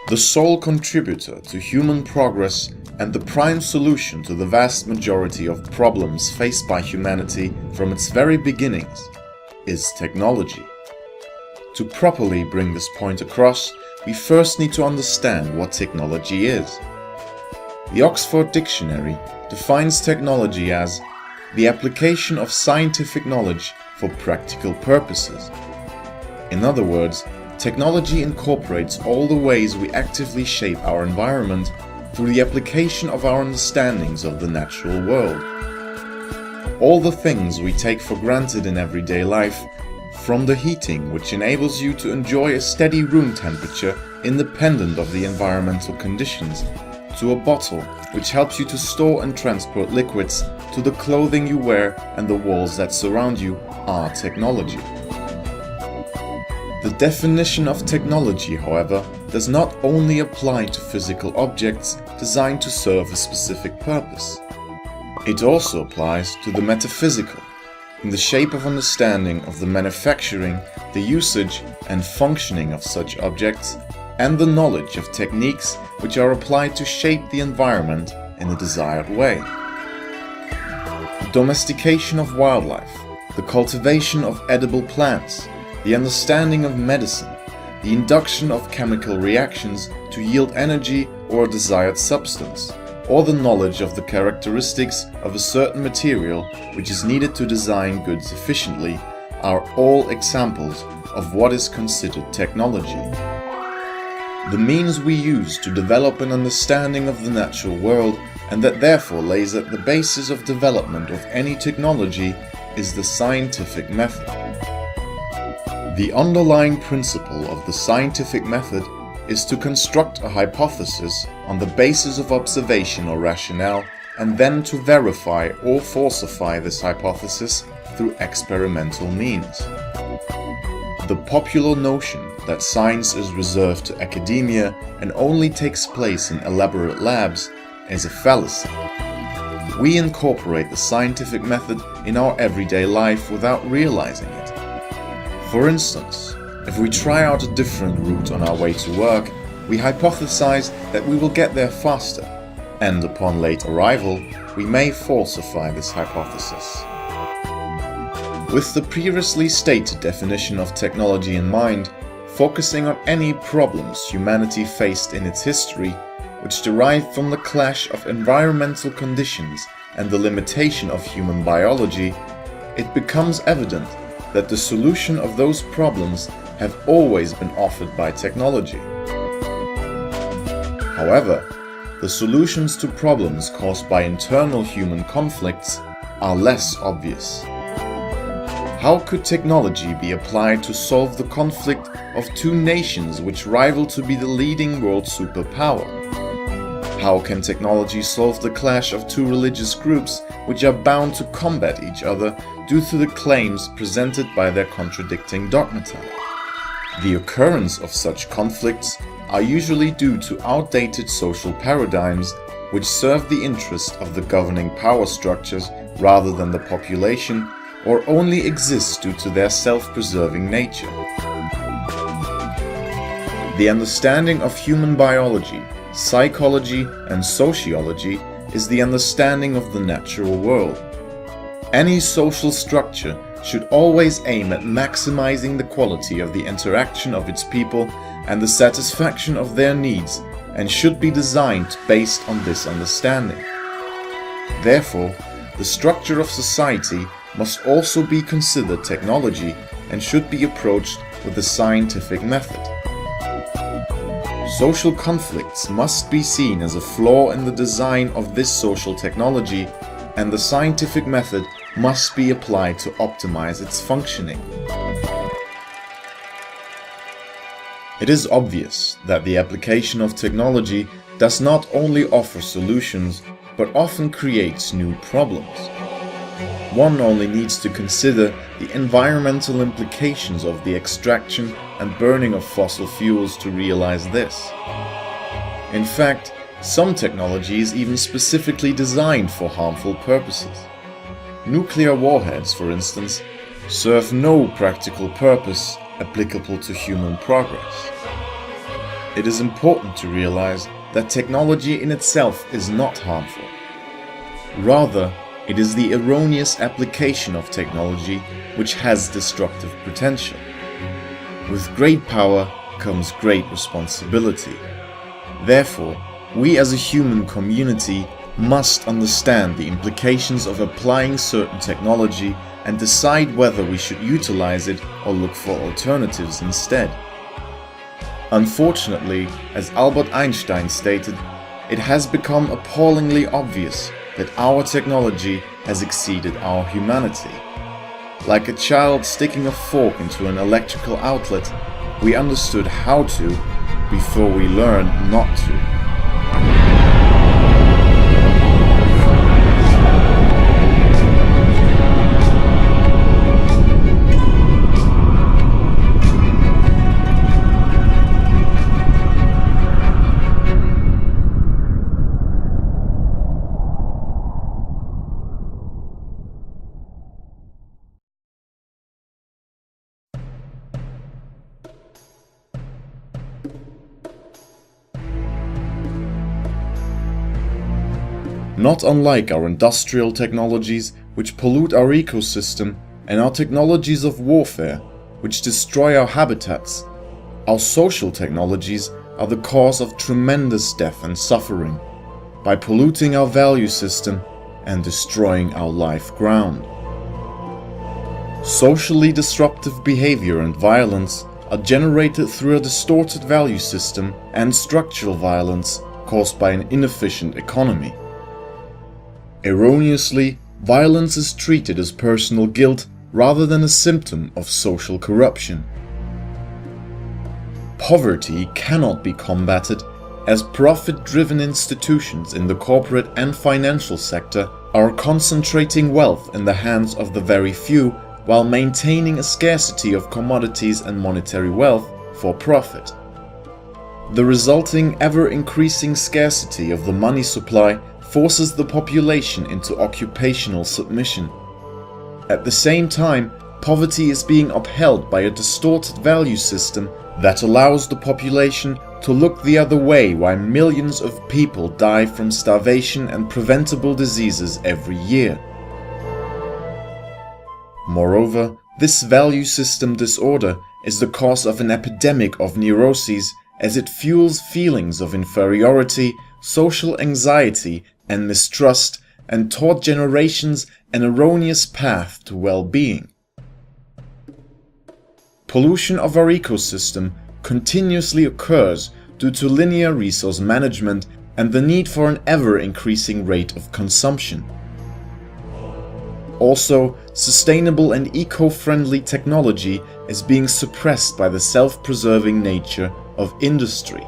The sole contributor to human progress and the prime solution to the vast majority of problems faced by humanity from its very beginnings is technology. To properly bring this point across, we first need to understand what technology is. The Oxford Dictionary defines technology as the application of scientific knowledge for practical purposes. In other words, technology incorporates all the ways we actively shape our environment through the application of our understandings of the natural world. All the things we take for granted in everyday life, from the heating which enables you to enjoy a steady room temperature independent of the environmental conditions, to a bottle which helps you to store and transport liquids, to the clothing you wear and the walls that surround you, are technology. The definition of technology, however, does not only apply to physical objects designed to serve a specific purpose. It also applies to the metaphysical, in the shape of understanding of the manufacturing, the usage and functioning of such objects, and the knowledge of techniques which are applied to shape the environment in a desired way. The domestication of wildlife, the cultivation of edible plants, the understanding of medicine, the induction of chemical reactions to yield energy or a desired substance, or the knowledge of the characteristics of a certain material which is needed to design goods efficiently, are all examples of what is considered technology. The means we use to develop an understanding of the natural world, and that therefore lays at the basis of development of any technology, is the scientific method. The underlying principle of the scientific method is to construct a hypothesis on the basis of observation or rationale, and then to verify or falsify this hypothesis through experimental means. The popular notion that science is reserved to academia and only takes place in elaborate labs is a fallacy. We incorporate the scientific method in our everyday life without realizing it. For instance, if we try out a different route on our way to work, we hypothesize that we will get there faster, and upon late arrival, we may falsify this hypothesis. With the previously stated definition of technology in mind, focusing on any problems humanity faced in its history, which derived from the clash of environmental conditions and the limitation of human biology, it becomes evident that the solution of those problems have always been offered by technology. However, the solutions to problems caused by internal human conflicts are less obvious. How could technology be applied to solve the conflict of two nations which rival to be the leading world superpower? How can technology solve the clash of two religious groups which are bound to combat each other due to the claims presented by their contradicting dogmata? The occurrence of such conflicts are usually due to outdated social paradigms which serve the interest of the governing power structures rather than the population, or only exist due to their self-preserving nature. The understanding of human biology, psychology, and sociology is the understanding of the natural world. Any social structure should always aim at maximizing the quality of the interaction of its people and the satisfaction of their needs, and should be designed based on this understanding. Therefore, the structure of society must also be considered technology and should be approached with the scientific method. Social conflicts must be seen as a flaw in the design of this social technology, and the scientific method must be applied to optimize its functioning. It is obvious that the application of technology does not only offer solutions, but often creates new problems. One only needs to consider the environmental implications of the extraction and burning of fossil fuels to realize this. In fact, some technology is even specifically designed for harmful purposes. Nuclear warheads, for instance, serve no practical purpose applicable to human progress. it is important to realize that technology in itself is not harmful. Rather, it is the erroneous application of technology which has destructive potential. With great power comes great responsibility. Therefore, we as a human community must understand the implications of applying certain technology and decide whether we should utilize it or look for alternatives instead. Unfortunately, as Albert Einstein stated, it has become appallingly obvious that our technology has exceeded our humanity. Like a child sticking a fork into an electrical outlet, we understood how to before we learned not to. Not unlike our industrial technologies, which pollute our ecosystem, and our technologies of warfare, which destroy our habitats, our social technologies are the cause of tremendous death and suffering, by polluting our value system and destroying our life ground. Socially disruptive behavior and violence are generated through a distorted value system and structural violence caused by an inefficient economy. Erroneously, violence is treated as personal guilt rather than a symptom of social corruption. Poverty cannot be combated as profit-driven institutions in the corporate and financial sector are concentrating wealth in the hands of the very few while maintaining a scarcity of commodities and monetary wealth for profit. The resulting ever-increasing scarcity of the money supply forces the population into occupational submission. At the same time, poverty is being upheld by a distorted value system that allows the population to look the other way while millions of people die from starvation and preventable diseases every year. Moreover, this value system disorder is the cause of an epidemic of neuroses as it fuels feelings of inferiority, social anxiety, and mistrust, and taught generations an erroneous path to well-being. Pollution of our ecosystem continuously occurs due to linear resource management and the need for an ever-increasing rate of consumption. Also, sustainable and eco-friendly technology is being suppressed by the self-preserving nature of industry.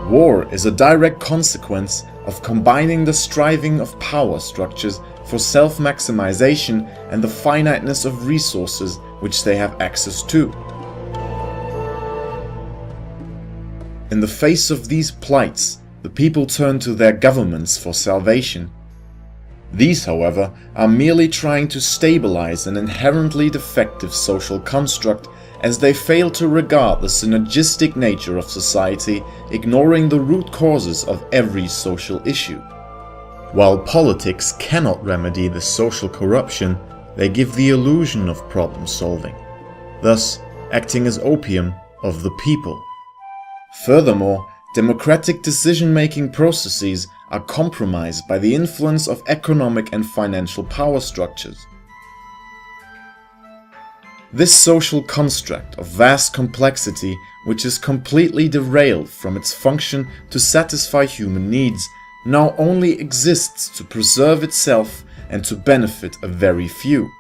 War is a direct consequence of combining the striving of power structures for self-maximization and the finiteness of resources which they have access to. In the face of these plights, the people turn to their governments for salvation. These, however, are merely trying to stabilize an inherently defective social construct as they fail to regard the synergistic nature of society, ignoring the root causes of every social issue. While politics cannot remedy the social corruption, they give the illusion of problem solving, thus acting as opium of the people. Furthermore, democratic decision-making processes are compromised by the influence of economic and financial power structures. This social construct of vast complexity, which is completely derailed from its function to satisfy human needs, now only exists to preserve itself and to benefit a very few.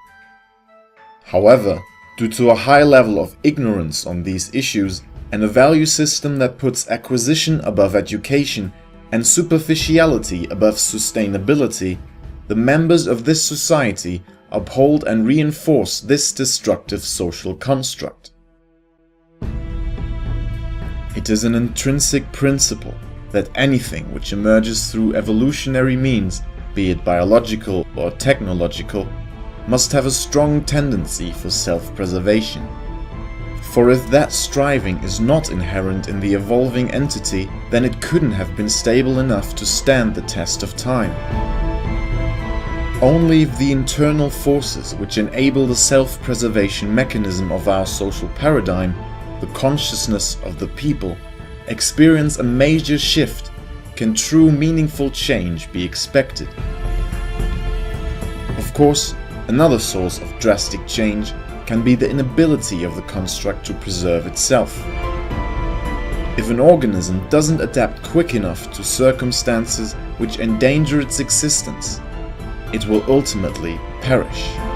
However, due to a high level of ignorance on these issues and a value system that puts acquisition above education and superficiality above sustainability, the members of this society uphold and reinforce this destructive social construct. It is an intrinsic principle that anything which emerges through evolutionary means, be it biological or technological, must have a strong tendency for self-preservation. For if that striving is not inherent in the evolving entity, then it couldn't have been stable enough to stand the test of time. Only if the internal forces which enable the self-preservation mechanism of our social paradigm, the consciousness of the people, experience a major shift, can true meaningful change be expected. Of course, another source of drastic change can be the inability of the construct to preserve itself. If an organism doesn't adapt quick enough to circumstances which endanger its existence, it will ultimately perish.